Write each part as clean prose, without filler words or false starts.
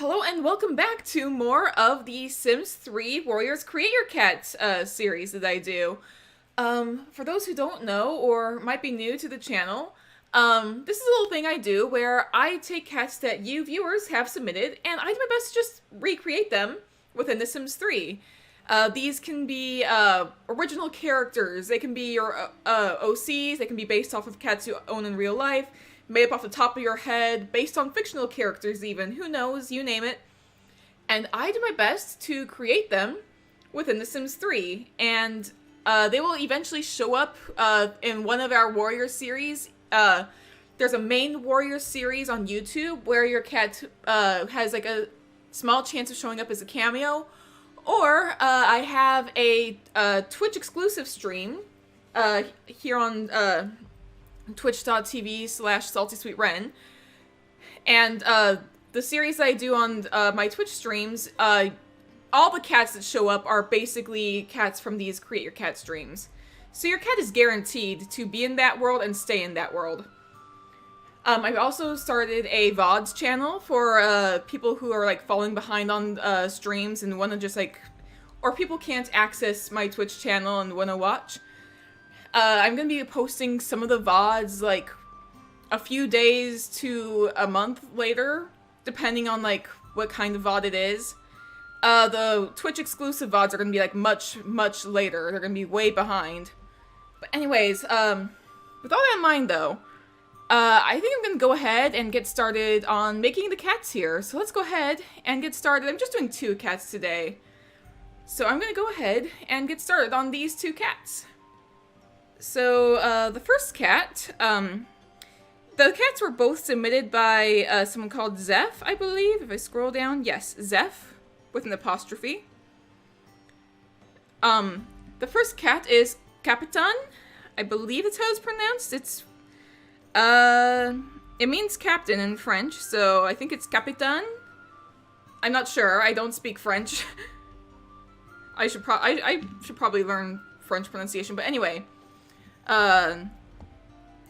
Hello and welcome back to more of the Sims 3 Warriors Create Your Cat series that I do. For those who don't know or might be new to the channel, this is a little thing I do where I take cats that you viewers have submitted and I do my best to just recreate them within The Sims 3. These can be original characters, they can be your OCs, they can be based off of cats you own in real life, made up off the top of your head, based on fictional characters even, who knows, you name it. And I do my best to create them within The Sims 3, and they will eventually show up in one of our Warrior series. There's a main Warrior series on YouTube where your cat has like a small chance of showing up as a cameo, or I have a Twitch exclusive stream here on twitch.tv/SaltySweetRen. And the series that I do on my Twitch streams, all the cats that show up are basically cats from these Create Your Cat streams. So your cat is guaranteed to be in that world and stay in that world. I've also started a VODs channel for people who are like falling behind on streams and want to just like, or people can't access my Twitch channel and want to watch. I'm going to be posting some of the VODs like a few days to a month later, depending on like what kind of VOD it is. The Twitch exclusive VODs are going to be like much later. They're going to be way behind. But anyways, with all that in mind though, I think I'm going to go ahead and get started on making the cats here. So let's go ahead and get started. I'm just doing 2 cats today. So I'm going to go ahead and get started on these 2 cats. So, the first cat, the cats were both submitted by someone called Zeph, I believe. If I scroll down, yes, Zeph, with an apostrophe. The first cat is Capitan. I believe that's how it's pronounced. It's, it means captain in French, so I think it's Capitan. I'm not sure, I don't speak French. I should probably learn French pronunciation, but anyway.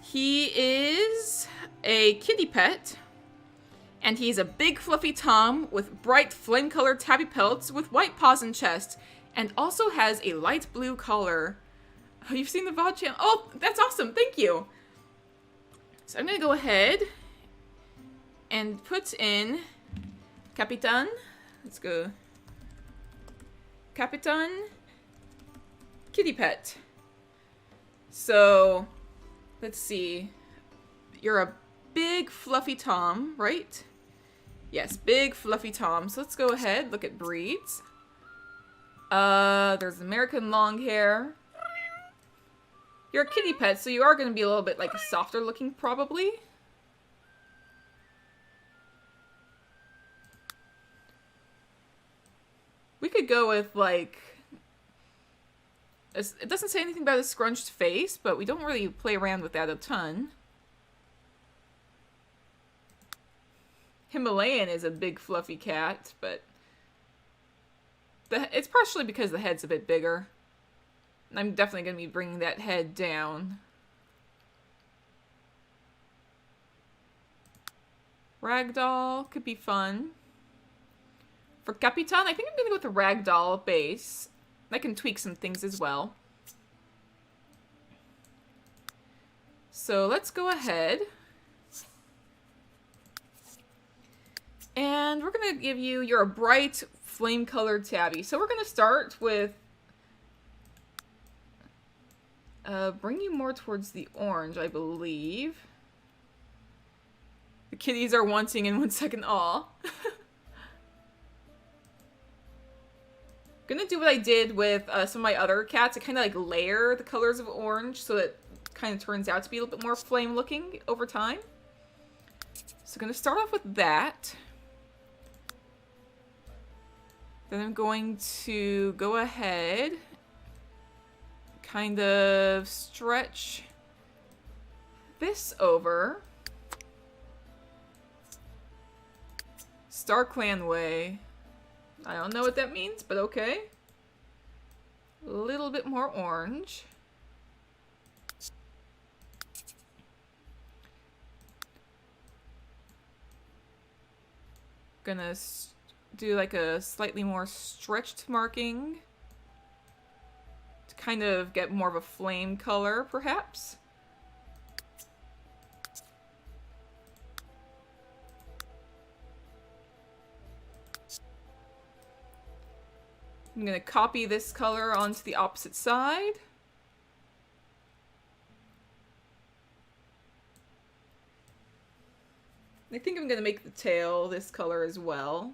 He is a kitty pet, and he's a big fluffy tom with bright flame-colored tabby pelts with white paws and chest, and also has a light blue collar. Oh, you've seen the VOD channel? Oh, that's awesome, thank you! So I'm gonna go ahead and put in Capitan. Let's go. Capitan kitty pet. So, let's see. You're a big fluffy tom, right? Yes, big fluffy tom. So let's go ahead, look at breeds. There's American long hair. You're a kitty pet, so you are going to be a little bit like softer looking, probably. We could go with like, it doesn't say anything about a scrunched face, but we don't really play around with that a ton. Himalayan is a big fluffy cat, but it's partially because the head's a bit bigger. I'm definitely going to be bringing that head down. Ragdoll could be fun. For Capitan, I think I'm going to go with the Ragdoll base. I can tweak some things as well. So let's go ahead. And we're going to give you your bright flame-colored tabby. So we're going to start with bring you more towards the orange, I believe. The kitties are wanting in 1 second. Aw. Gonna do what I did with some of my other cats. I kind of like layer the colors of orange so it kind of turns out to be a little bit more flame looking over time. So gonna start off with that. Then I'm going to go ahead, kind of stretch this over. Star Clan way. I don't know what that means, but okay. A little bit more orange. Gonna do like a slightly more stretched marking to kind of get more of a flame color, perhaps. I'm gonna copy this color onto the opposite side. I think I'm gonna make the tail this color as well.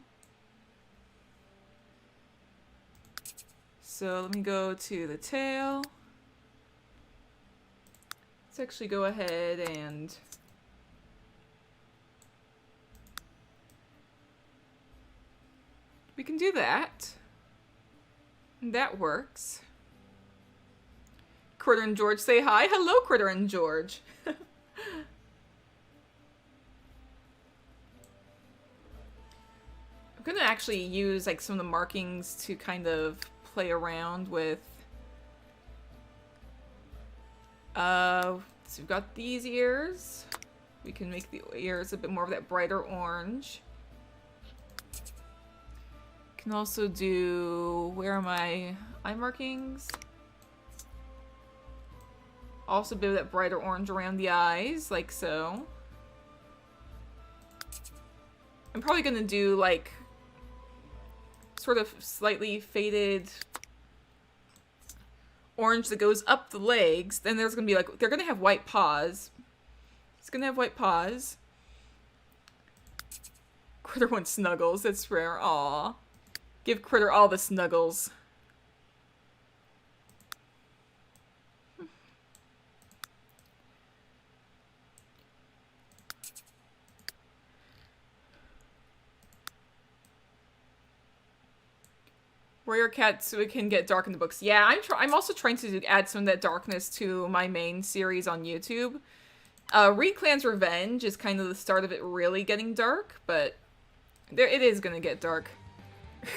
So let me go to the tail. Let's actually go ahead and we can do that. That works. Critter and George say hi. Hello, Critter and George. I'm gonna actually use like some of the markings to kind of play around with. So we've got these ears. We can make the ears a bit more of that brighter orange. Can also do, where are my eye markings? Also a bit of that brighter orange around the eyes, like so. I'm probably gonna do like sort of slightly faded orange that goes up the legs. Then there's gonna be like, they're gonna have white paws. It's gonna have white paws. Critter wants snuggles, that's rare. Aww. Give Critter all the snuggles. Warrior cat so it can get dark in the books. Yeah, I'm also trying to add some of that darkness to my main series on YouTube. Reed Clan's Revenge is kind of the start of it really getting dark, but it is gonna get dark.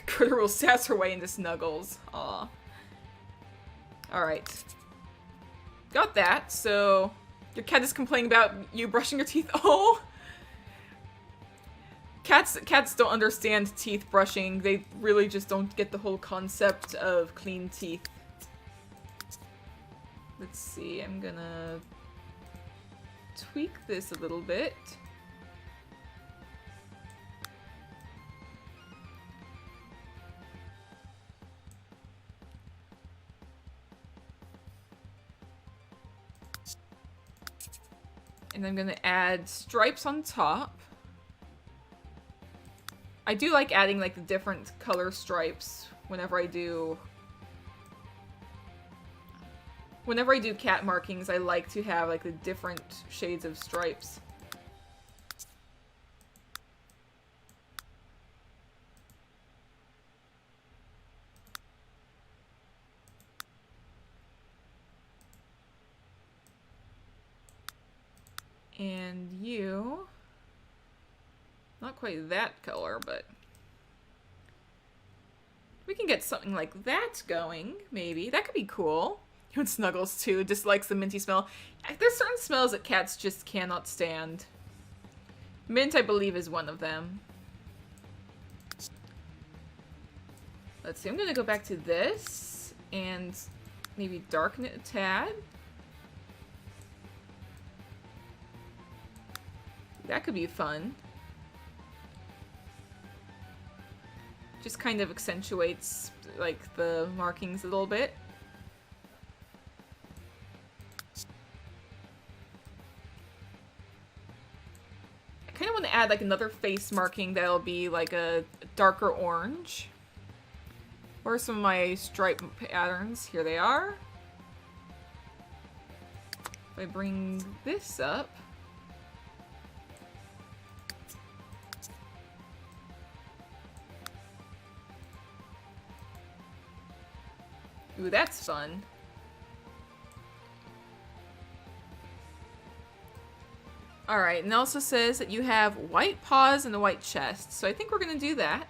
Critter will sass her way into snuggles. Aw. Alright. Got that, so your cat is complaining about you brushing your teeth. Oh! Cats don't understand teeth brushing. They really just don't get the whole concept of clean teeth. Let's see, I'm gonna tweak this a little bit. And I'm gonna add stripes on top. I do like adding like the different color stripes whenever I do cat markings. I like to have like the different shades of stripes. And you, not quite that color, but we can get something like that going, maybe. That could be cool. You want Snuggles too, dislikes the minty smell. There's certain smells that cats just cannot stand. Mint, I believe, is one of them. Let's see, I'm gonna go back to this and maybe darken it a tad. That could be fun. Just kind of accentuates like the markings a little bit. I kind of want to add like another face marking that'll be like a darker orange. Where are some of my stripe patterns? Here they are. If I bring this up. Ooh, that's fun. Alright, and it also says that you have white paws and a white chest, so I think we're gonna do that.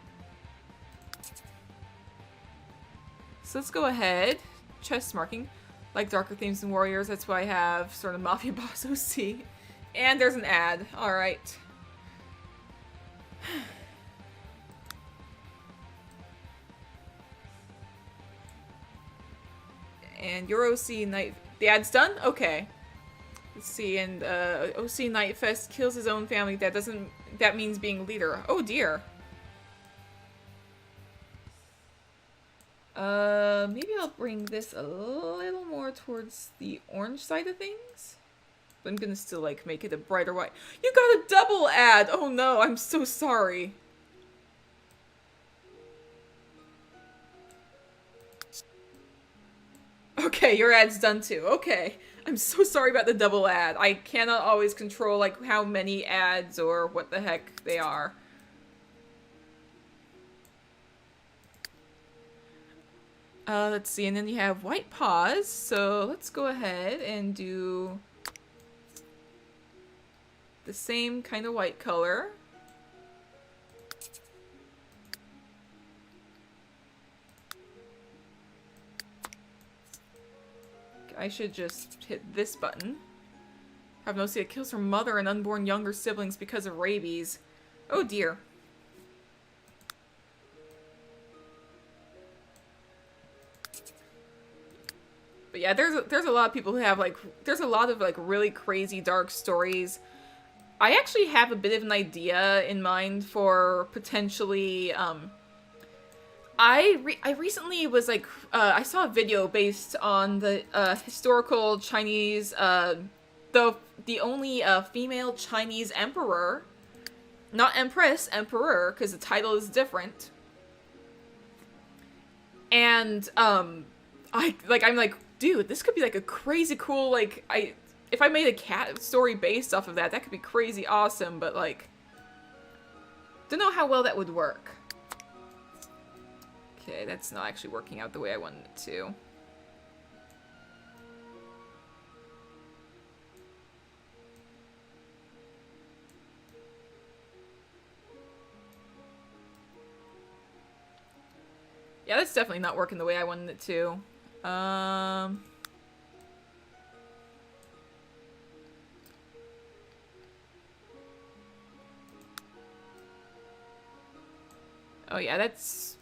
So let's go ahead. Chest marking. Like darker themes and warriors, that's why I have sort of Mafia Boss OC. And there's an ad. Alright. And your OC Night... The ad's done? Okay. Let's see, and OC Nightfest kills his own family. That means being leader. Oh dear. Maybe I'll bring this a little more towards the orange side of things. But I'm gonna still, like, make it a brighter white. You got a double ad! Oh no, I'm so sorry. Okay, your ad's done too. Okay. I'm so sorry about the double ad. I cannot always control, like, how many ads or what the heck they are. Let's see, and then you have white paws, so let's go ahead and do the same kind of white color. I should just hit this button. Have no see it kills her mother and unborn younger siblings because of rabies. Oh dear. But yeah, there's a lot of people who have, like, there's a lot of, like, really crazy dark stories. I actually have a bit of an idea in mind for potentially, I recently was, like, I saw a video based on the, historical Chinese, the only, female Chinese emperor. Not empress, emperor, because the title is different. And, I'm like, dude, this could be, like, a crazy cool, like, if I made a cat story based off of that, that could be crazy awesome, but, like, don't know how well that would work. Okay, that's not actually working out the way I wanted it to. Yeah, that's definitely not working the way I wanted it to. Oh yeah, that's...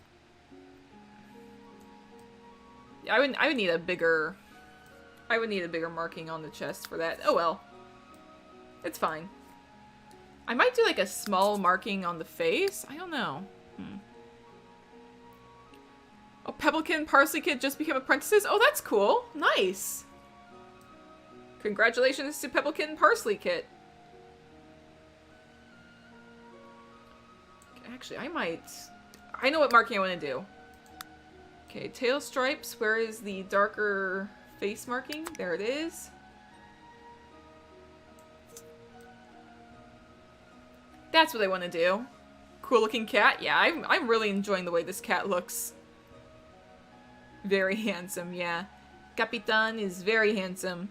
Yeah, I would need a bigger... I would need a bigger marking on the chest for that. Oh well. It's fine. I might do, like, a small marking on the face? I don't know. Oh, Pebblekin, Parsley Kid just became apprentices? Oh, that's cool. Nice. Congratulations to Pebblekin and Parsley Kid. Actually, I know what marking I want to do. Okay, tail stripes. Where is the darker face marking? There it is. That's what I want to do. Cool looking cat. Yeah, I'm really enjoying the way this cat looks. Very handsome, yeah. Capitan is very handsome.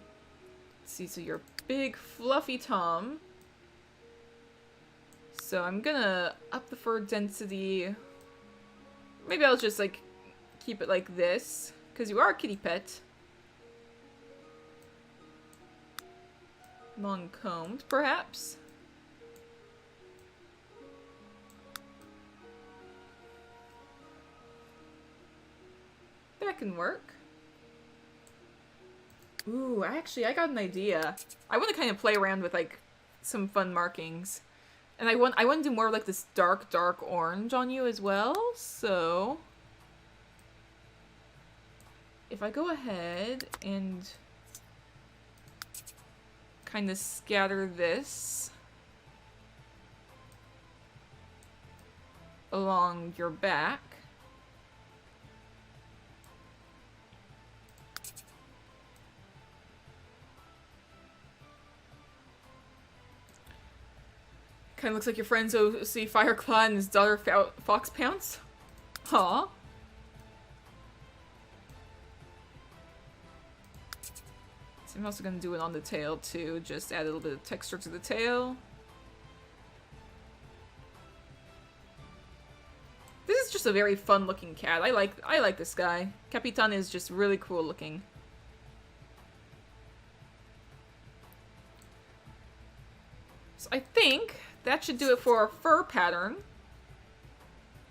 Let's see, so you're big, fluffy Tom. So I'm gonna up the fur density. Maybe I'll just, like, keep it like this. Because you are a kitty pet. Long combed, perhaps? That can work. Ooh, actually, I got an idea. I want to kind of play around with, like, some fun markings. And I want to do more of, like, this dark orange on you as well, so... If I go ahead and kind of scatter this along your back. Kind of looks like your friend's OC Fireclaw and his daughter Fox Pounce. Aw. So I'm also going to do it on the tail too, just add a little bit of texture to the tail. This is just a very fun looking cat. I like this guy. Capitan is just really cool looking. So I think that should do it for our fur pattern.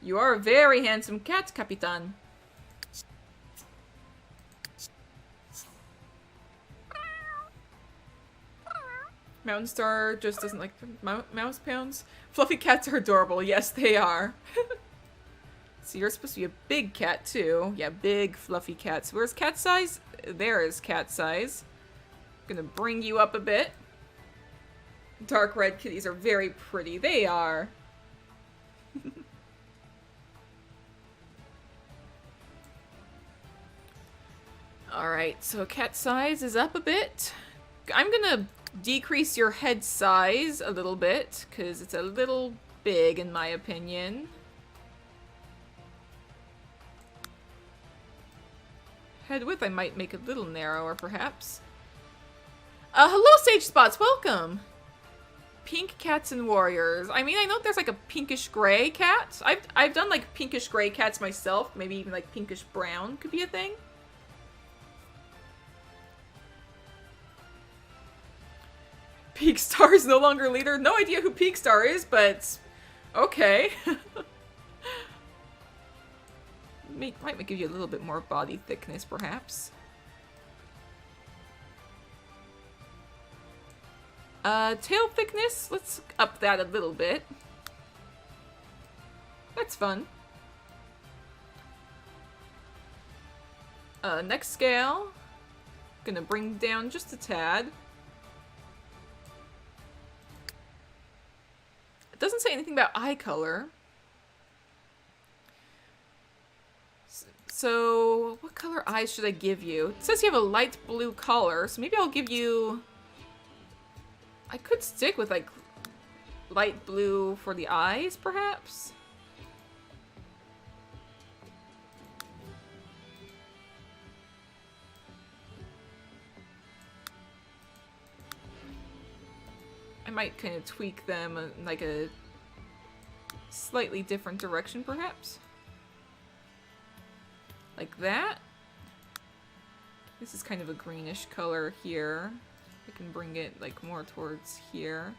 You are a very handsome cat, Capitan. Mountain Star just doesn't like mouse pounds. Fluffy cats are adorable. Yes, they are. So you're supposed to be a big cat, too. Yeah, big, fluffy cats. Where's cat size? There is cat size. Gonna bring you up a bit. Dark red kitties are very pretty. They are. Alright, so cat size is up a bit. I'm gonna decrease your head size a little bit, because it's a little big in my opinion. Head width I might make a little narrower, perhaps. Hello, Sage Spots, welcome! Pink cats and warriors. I mean, I know there's like a pinkish gray cat. I've done like pinkish gray cats myself. Maybe even like pinkish brown could be a thing. Peakstar is no longer leader. No idea who Peakstar is, but okay. Might give you a little bit more body thickness, perhaps. Tail thickness, let's up that a little bit. That's fun. Neck scale. Gonna bring down just a tad. It doesn't say anything about eye color. So, what color eyes should I give you? It says you have a light blue collar, so maybe I'll give you... I could stick with, like, light blue for the eyes, perhaps? I might kind of tweak them in, like, a slightly different direction, perhaps? Like that. This is kind of a greenish color here. I can bring it like more towards here.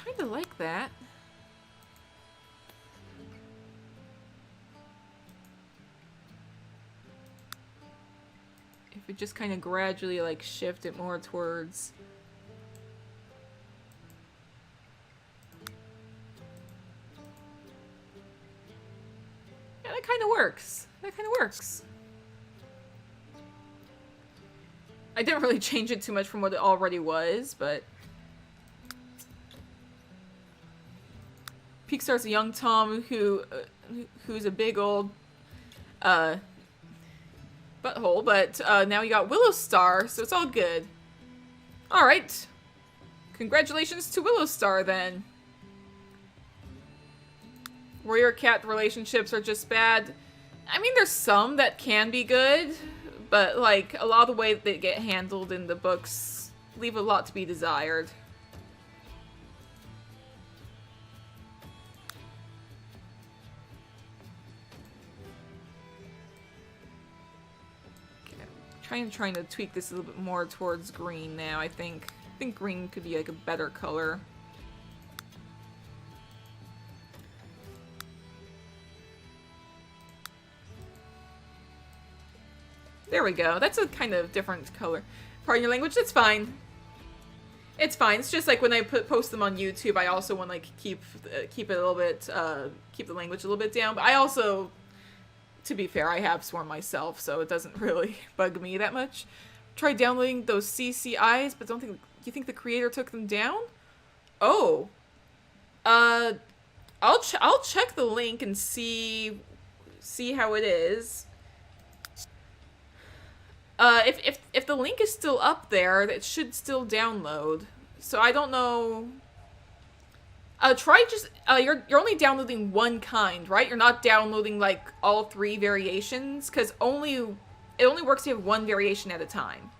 Kind of like that. If we just kind of gradually like shift it more towards... Yeah, that kind of works. That kind of works. I didn't really change it too much from what it already was, but... Peakstar's a young Tom who's a big old butthole, but now you got Willow Star, so it's all good. Alright. Congratulations to Willow Star, then. Warrior cat relationships are just bad. I mean, there's some that can be good, but, like, a lot of the way they get handled in the books leave a lot to be desired. Trying to tweak this a little bit more towards green now, I think. I think green could be like a better color. There we go. That's a kind of different color. Pardon your language, that's fine. It's fine. It's just like when I post them on YouTube, I also want to like keep it a little bit, keep the language a little bit down. But I also, to be fair, I have sworn myself, so it doesn't really bug me that much. Tried downloading those CCIs, but don't think you think the creator took them down? Oh, I'll check the link and see how it is. If the link is still up there, it should still download. So I don't know. Try just you're only downloading one kind, right? You're not downloading like all three variations, because it only works if you have one variation at a time.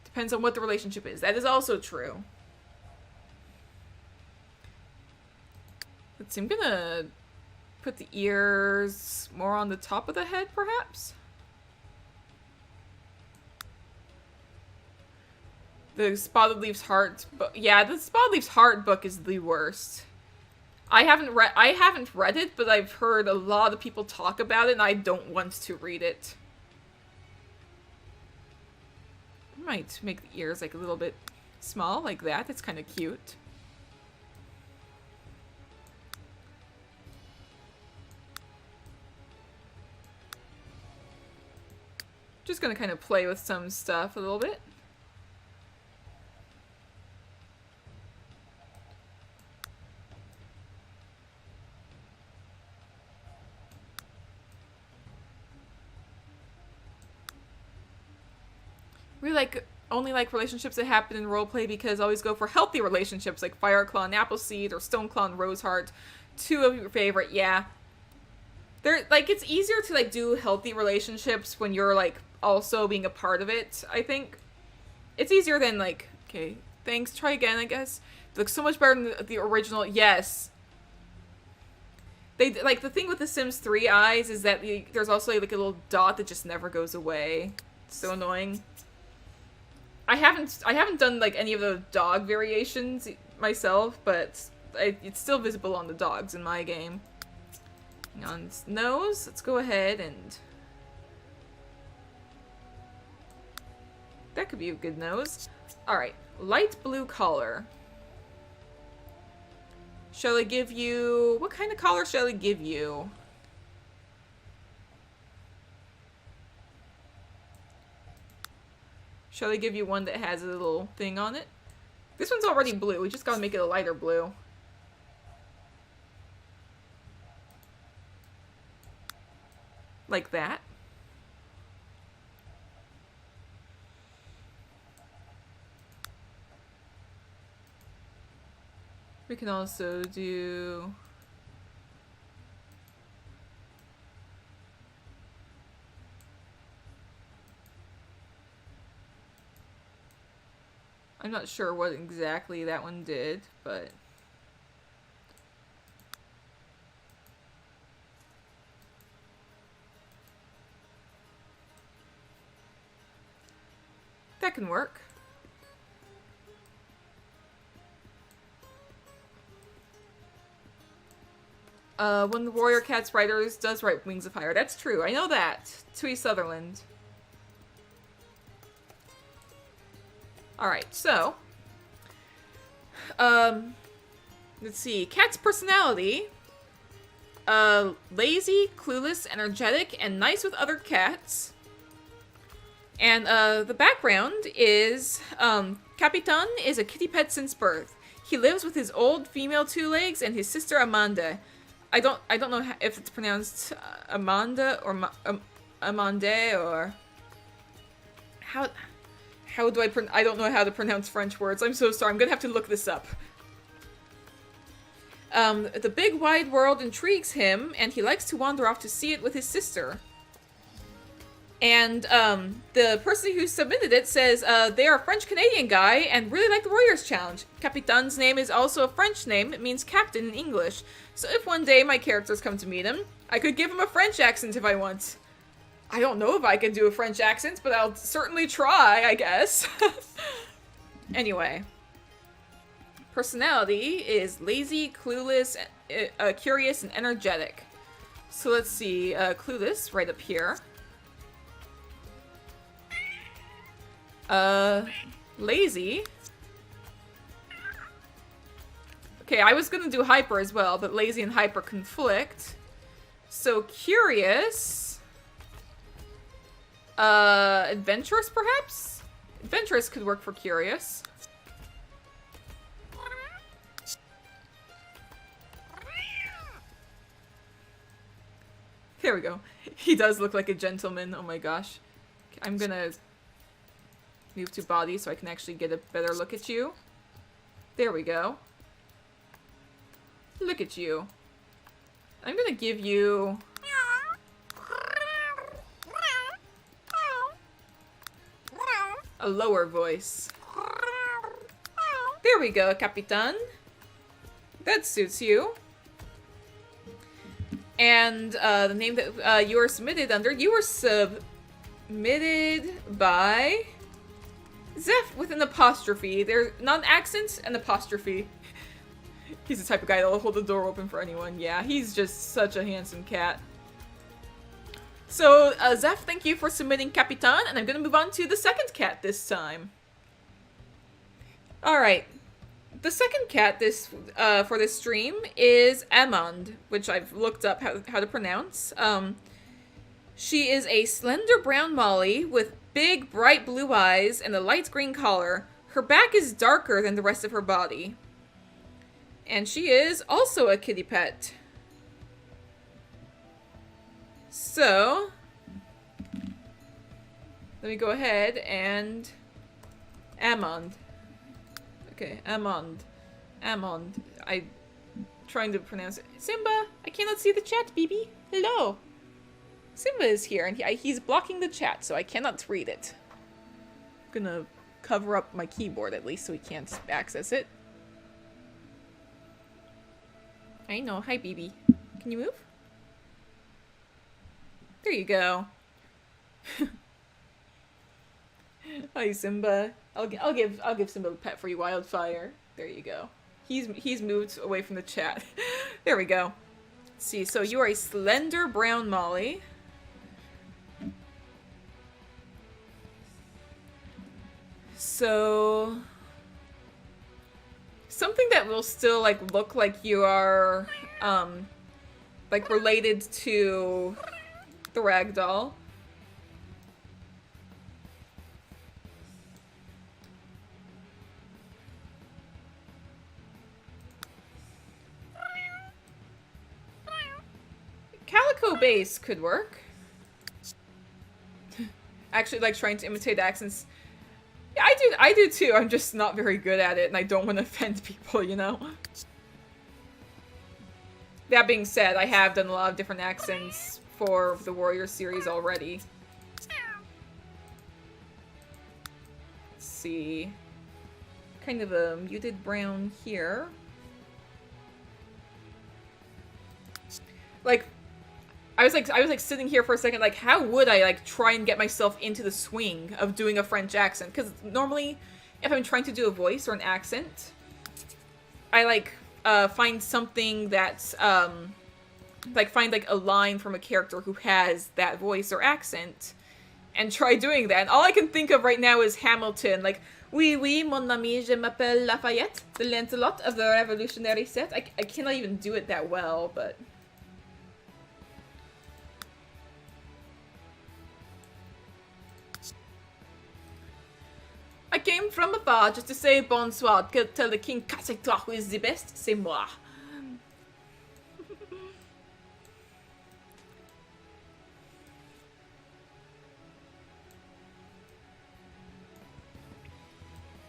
Depends on what the relationship is. That is also true. Let's see, I'm gonna put the ears more on the top of the head, perhaps? The Spotted Leaf's Heart book. Yeah, the Spotted Leaf's Heart book is the worst. I haven't read it, but I've heard a lot of people talk about it, and I don't want to read it. I might make the ears like a little bit small, like that. It's kind of cute. Just gonna kind of play with some stuff a little bit. We only like relationships that happen in roleplay because I always go for healthy relationships like Fireclaw and Appleseed or Stoneclaw and Roseheart. Two of your favorite, yeah. They're it's easier to do healthy relationships when you're also being a part of it, I think. It's easier than okay, thanks, try again, I guess. It looks so much better than the original. Yes. They the thing with The Sims 3 eyes is that there's also a little dot that just never goes away. It's so annoying. I haven't done any of the dog variations myself, but it's still visible on the dogs in my game. On its nose, let's go ahead and that could be a good nose. Alright, light blue collar. Shall I give you... What kind of collar shall I give you? Shall I give you one that has a little thing on it? This one's already blue. We just gotta make it a lighter blue. Like that. We can also do... I'm not sure what exactly that one did, but... that can work. One of the Warrior Cat's writers does write Wings of Fire. That's true. I know that. Tui Sutherland. Alright, so... let's see. Cat's personality. Lazy, clueless, energetic, and nice with other cats. And, the background is, Capitan is a kitty pet since birth. He lives with his old female two legs and his sister Amanda. I don't know if it's pronounced Amanda or Amande or... How do I don't know how to pronounce French words. I'm so sorry. I'm gonna have to look this up. The big wide world intrigues him, and he likes to wander off to see it with his sister. And, the person who submitted it says, they are a French-Canadian guy and really like the Warriors Challenge. Capitan's name is also a French name. It means captain in English. So if one day my characters come to meet him, I could give him a French accent if I want. I don't know if I can do a French accent, but I'll certainly try, I guess. Anyway. Personality is lazy, clueless, curious, and energetic. So let's see, clueless, right up here. Lazy. Okay, I was gonna do hyper as well, but lazy and hyper conflict. So curious. Adventurous, perhaps? Adventurous could work for curious. There we go. He does look like a gentleman. Oh my gosh. I'm gonna move to body so I can actually get a better look at you. There we go. Look at you. I'm gonna give you... a lower voice. There we go, Capitan. That suits you. And the name that you were submitted under, you were submitted by Zeph with an apostrophe. There's not an accent, an apostrophe. He's the type of guy that'll hold the door open for anyone. Yeah, he's just such a handsome cat. So, Zeph, thank you for submitting Capitan, and I'm gonna move on to the second cat this time. Alright. The second cat for this stream is Amand, which I've looked up how to pronounce. She is a slender brown molly with big, bright blue eyes and a light green collar. Her back is darker than the rest of her body. And she is also a kitty pet. So, let me go ahead and... Amand. Okay, Amand. I'm trying to pronounce it. Simba, I cannot see the chat, BB. Hello. Simba is here, and he's blocking the chat, so I cannot read it. I'm gonna cover up my keyboard, at least, so he can't access it. I know. Hi, BB. Can you move? There you go. Hi, Simba. I'll give Simba a pet for you, Wildfire. There you go. He's moved away from the chat. There we go. Let's see. So you are a slender brown molly. So something that will still like look like you are like related to the ragdoll. Calico base could work. Actually, like trying to imitate accents. Yeah, I do too. I'm just not very good at it, and I don't want to offend people, you know? That being said, I have done a lot of different accents for the Warrior series already. Let's see. Kind of a muted brown here. Like, I was like sitting here for a second, like, how would I like try and get myself into the swing of doing a French accent? Because normally, if I'm trying to do a voice or an accent, I like find something that's like find like a line from a character who has that voice or accent, and try doing that. And all I can think of right now is Hamilton, like, oui, oui, mon ami, je m'appelle Lafayette, the Lancelot of the Revolutionary set. I cannot even do it that well, but. I came from afar just to say bonsoir, to tell the king, c'est toi who is the best, c'est moi.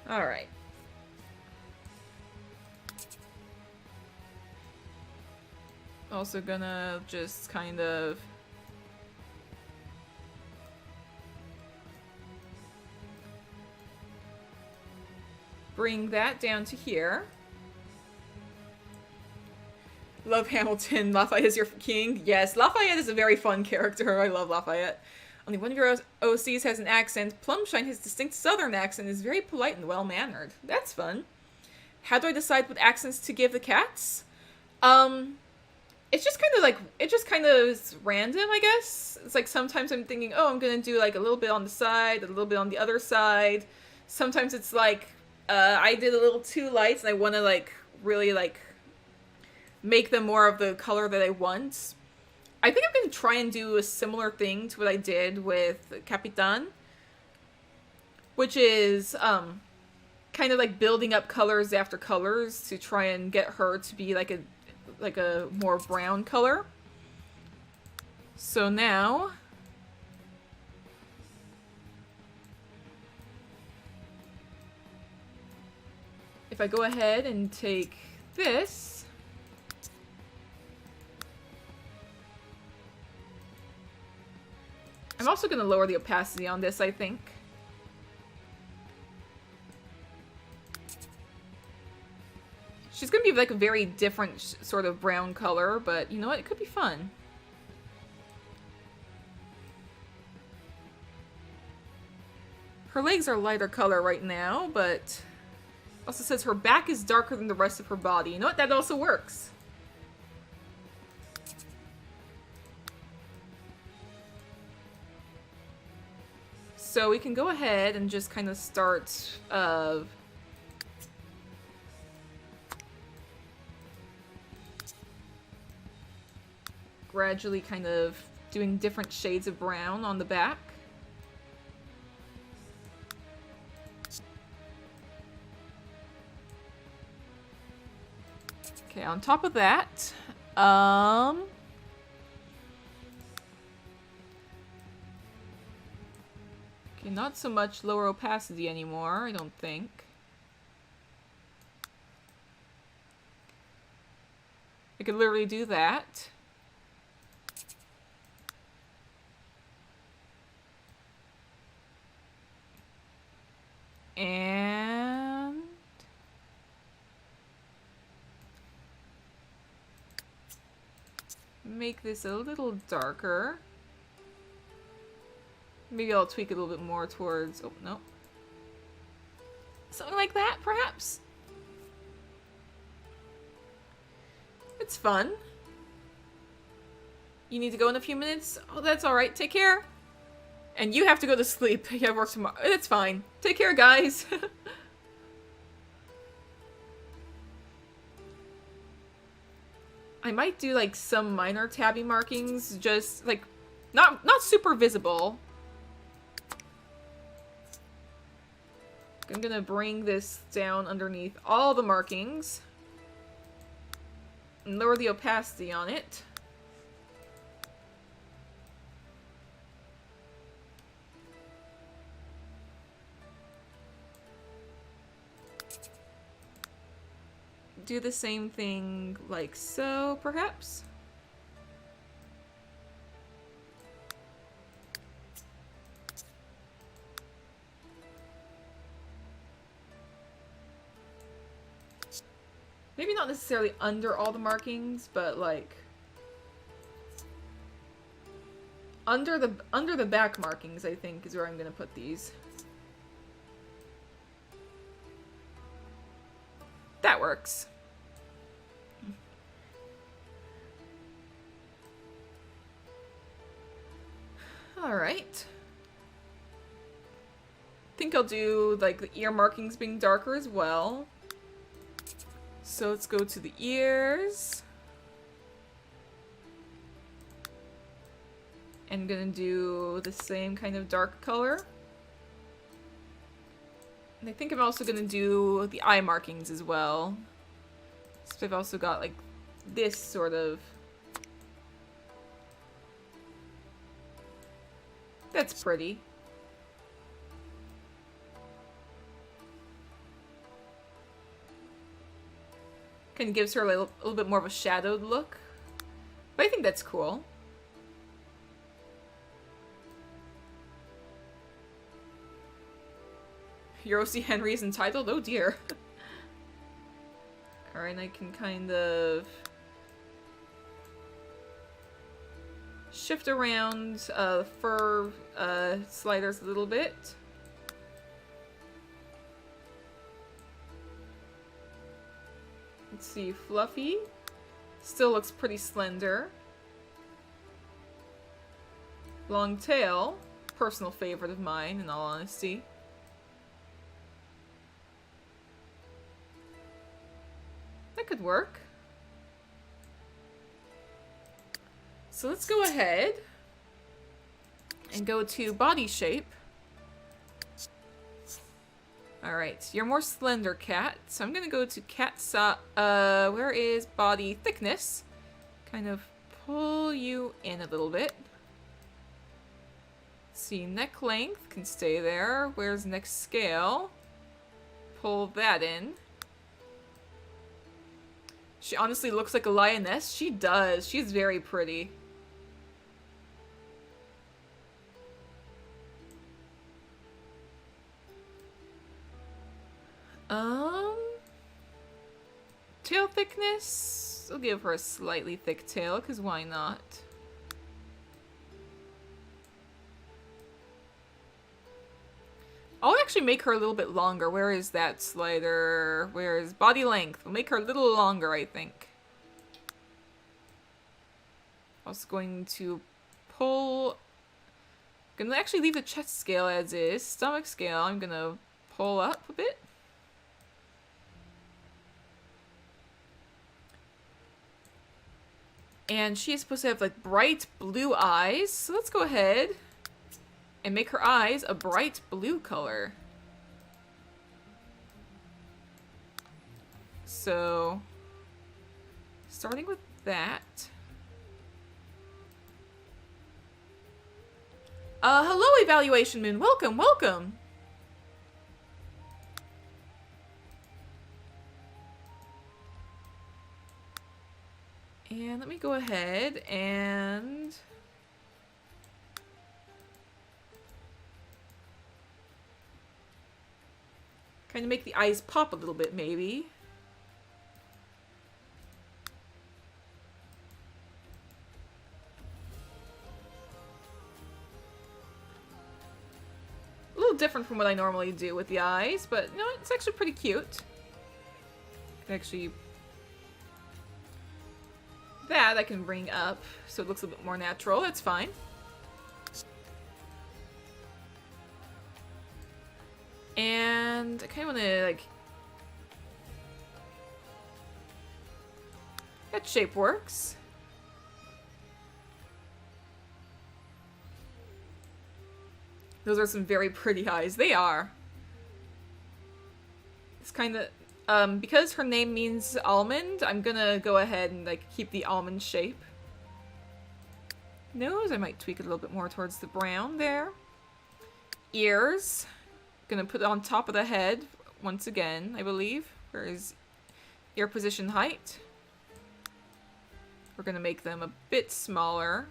Alright. Also gonna just kind of... bring that down to here. Love Hamilton. Lafayette is your king. Yes, Lafayette is a very fun character. I love Lafayette. Only one of your OCs has an accent. Plumshine, his distinct southern accent, is very polite and well-mannered. That's fun. How do I decide what accents to give the cats? It's just kind of like, it just kind of is random, I guess. It's like sometimes I'm thinking, oh, I'm gonna do like a little bit on the side, a little bit on the other side. Sometimes it's like, I did a little too light and I want to like really like make them more of the color that I want. I think I'm going to try and do a similar thing to what I did with Capitan, which is kind of like building up colors after colors to try and get her to be like a more brown color. So now if I go ahead and take this, I'm also going to lower the opacity on this, I think. She's going to be like a very different sort of brown color, but you know what? It could be fun. Her legs are lighter color right now, but Also says her back is darker than the rest of her body. You know what? That also works. So we can go ahead and just kind of start gradually kind of doing different shades of brown on the back. Okay, on top of that, okay, not so much lower opacity anymore, I don't think. I could literally do that. And make this a little darker. Maybe I'll tweak it a little bit more towards... Oh, no. Something like that, perhaps? It's fun. You need to go in a few minutes? Oh, that's alright. Take care. And you have to go to sleep. You have work tomorrow. That's fine. Take care, guys. I might do, like, some minor tabby markings. Just, like, not super visible. I'm gonna bring this down underneath all the markings. And lower the opacity on it. Do the same thing like so, perhaps? Maybe not necessarily under all the markings, but like under the back markings, I think, is where I'm gonna put these. That works. Alright. I think I'll do, like, the ear markings being darker as well. So let's go to the ears. And I'm gonna do the same kind of dark color. And I think I'm also gonna do the eye markings as well. So I've also got, like, this sort of... That's pretty. Kind of gives her a little bit more of a shadowed look. But I think that's cool. Yorosi Henry is entitled? Oh dear. Alright, I can kind of shift around the fur sliders a little bit. Let's see, Fluffy still looks pretty slender. Long tail, personal favorite of mine, in all honesty. That could work. So let's go ahead and go to body shape. Alright, you're more slender, cat. So I'm gonna go to cat where is body thickness? Kind of pull you in a little bit. Let's see, neck length can stay there. Where's neck scale? Pull that in. She honestly looks like a lioness. She does. She's very pretty. Tail thickness? I'll give her a slightly thick tail, because why not? I'll actually make her a little bit longer. Where is that slider? Where is body length? We'll make her a little longer, I think. I was going to pull... Gonna actually leave the chest scale as is. Stomach scale, I'm gonna pull up a bit. And she is supposed to have like bright blue eyes. So let's go ahead and make her eyes a bright blue color. So, starting with that. Hello, Evaluation Moon. Welcome, welcome. And let me go ahead and... kind of make the eyes pop a little bit, maybe. Different from what I normally do with the eyes, but you know, it's actually pretty cute. Actually, that I can bring up so it looks a bit more natural. That's fine. And I kind of want to like... that shape works. Those are some very pretty eyes. They are. It's kind of... because her name means almond, I'm gonna go ahead and like keep the almond shape. Nose, I might tweak it a little bit more towards the brown there. Ears. Gonna put it on top of the head once again, I believe. Where is ear position height? We're gonna make them a bit smaller.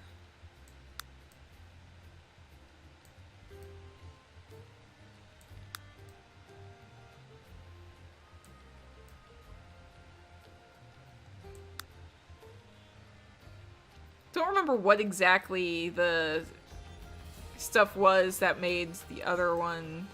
Don't remember what exactly the stuff was that made the other one.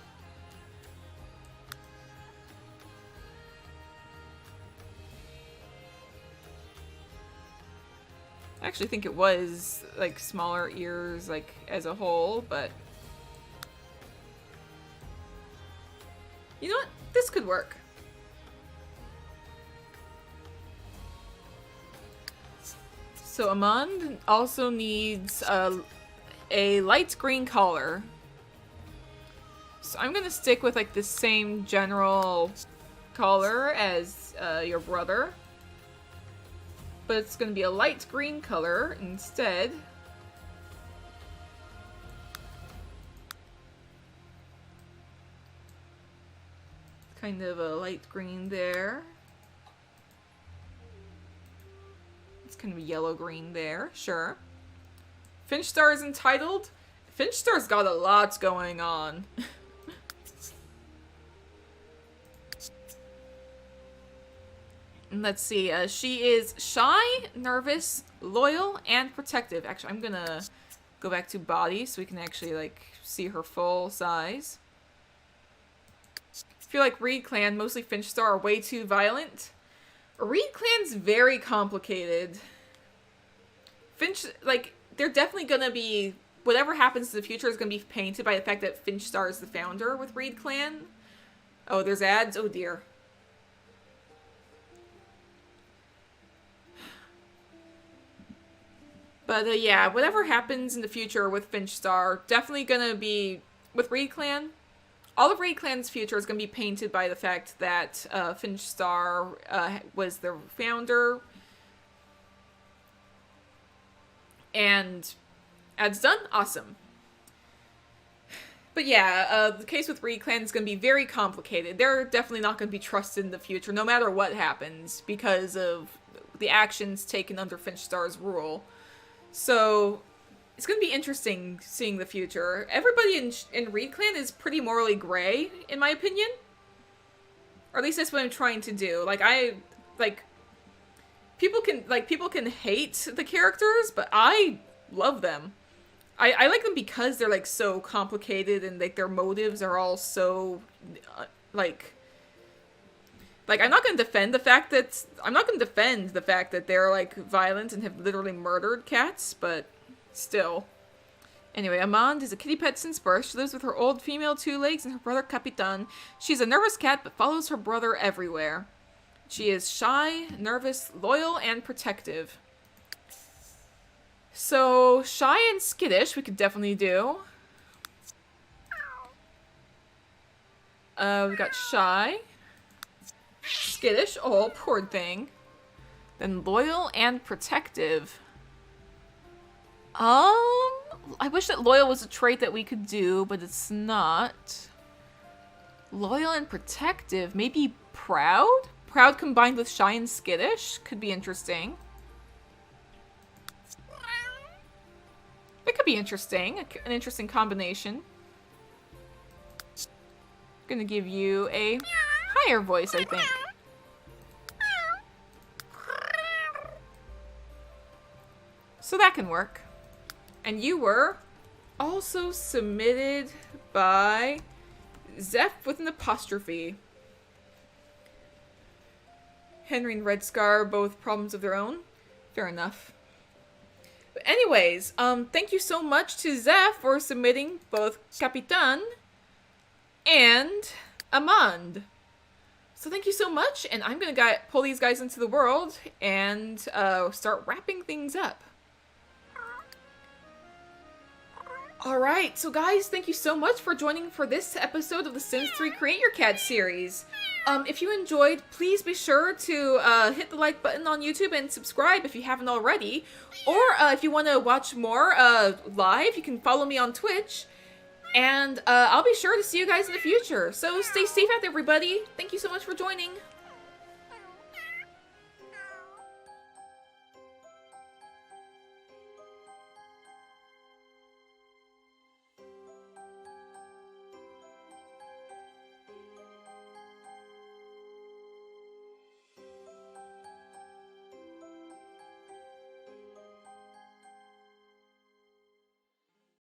I actually think it was like smaller ears like as a whole, but you know what? This could work. So Amand also needs a light green collar. So I'm gonna stick with like the same general color as your brother. But it's gonna be a light green color instead. Kind of a light green there. Kind of a yellow-green there, sure. Finchstar is entitled. Finchstar's got a lot going on. And let's see, she is shy, nervous, loyal, and protective. Actually, I'm gonna go back to body so we can actually, like, see her full size. I feel like Reed Clan, mostly Finchstar, are way too violent. Reed Clan's very complicated. Finch, like, they're definitely gonna be... whatever happens in the future is gonna be painted by the fact that Finchstar is the founder with Reed Clan. Oh, there's ads? Oh dear. But, yeah, whatever happens in the future with Finchstar, definitely gonna be... with Reed Clan, all of Reed Clan's future is going to be painted by the fact that Finchstar was the founder. And ads done? Awesome. But yeah, the case with Reed Clan is going to be very complicated. They're definitely not going to be trusted in the future, no matter what happens, because of the actions taken under Finchstar's rule. So... it's going to be interesting seeing the future. Everybody in Reed Clan is pretty morally gray, in my opinion. Or at least that's what I'm trying to do. People can hate the characters, but I love them. I like them because they're, like, so complicated and, like, their motives are all so, like, I'm not going to defend the fact that... I'm not going to defend the fact that they're, like, violent and have literally murdered cats, but still. Anyway, Amand is a kitty pet since birth. She lives with her old female 2 legs and her brother Capitan. She's a nervous cat, but follows her brother everywhere. She is shy, nervous, loyal, and protective. So, shy and skittish we could definitely do. We got shy. Skittish. Oh, poor thing. Then loyal and protective. I wish that loyal was a trait that we could do, but it's not. Loyal and protective. Maybe proud? Proud combined with shy and skittish could be interesting. It could be interesting. An interesting combination. Gonna give you a higher voice, I think. So that can work. And you were also submitted by Zeph with an apostrophe. Henry and Red Scar, both problems of their own. Fair enough. But anyways, thank you so much to Zeph for submitting both Capitan and Amand. So thank you so much, and I'm gonna pull these guys into the world and start wrapping things up. Alright, so guys, thank you so much for joining for this episode of the Sims 3 Create Your Cat series. If you enjoyed, please be sure to hit the like button on YouTube and subscribe if you haven't already. Or if you want to watch more live, you can follow me on Twitch. And I'll be sure to see you guys in the future. So stay safe out there, everybody. Thank you so much for joining.